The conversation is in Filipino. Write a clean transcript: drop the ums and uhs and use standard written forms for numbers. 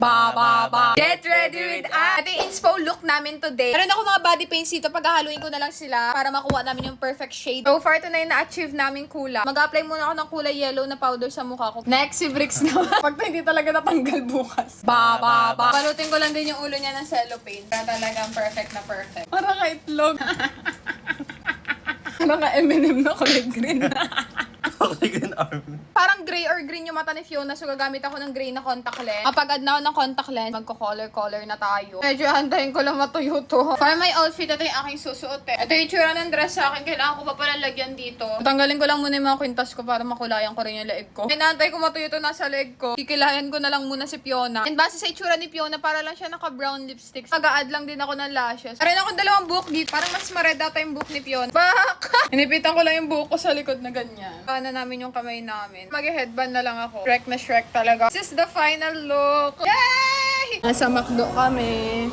Get ready with us! Ito yung inspo look namin today. Meron ako mga body paints dito. Paghahaluin ko na lang sila para makuha namin yung perfect shade. So far, ito na yung na-achieve namin kulay. Mag-apply muna ako ng kulay yellow na powder sa mukha ko. Next, si Bricks naman. Pag hindi talaga natanggal bukas. Balutin ko lang din yung ulo niya ng cellophane. Para talagang perfect na perfect. Para ka itlog. Para ka M&M na kulay green. Parang gray or green yung mata ni Fiona, so gagamit ako ng gray na contact lens. Kapag add na ako ng contact lens, magko-color na tayo. Medyo hantayin ko lang matuyo to. For my outfit, ito yung aking susuot eh. Ito yung tsura ng dress sa akin, kailangan ko pa pala lagyan dito. Tanggalin ko lang muna yung mga kwintas ko para makulayan ko rin yung leeg ko. Hinahantay ko matuyo to nasa leeg ko. Kikilayan ko na lang muna si Fiona. And base sa itsura ni Fiona, para lang siya naka-brown lipsticks. Mag-a-add lang din ako ng lashes. Meron akong dalawang buhok dito. Parang mas ma-red ata yung buhok ni Fiona. Baka! Hinipitan ko lang yung buhok ko sa likod na ganyan. Kana namin yung kamay namin. Mag-headband na lang ako. Shrek na Shrek talaga. This is the final look. Yay! Nasa McDo kami.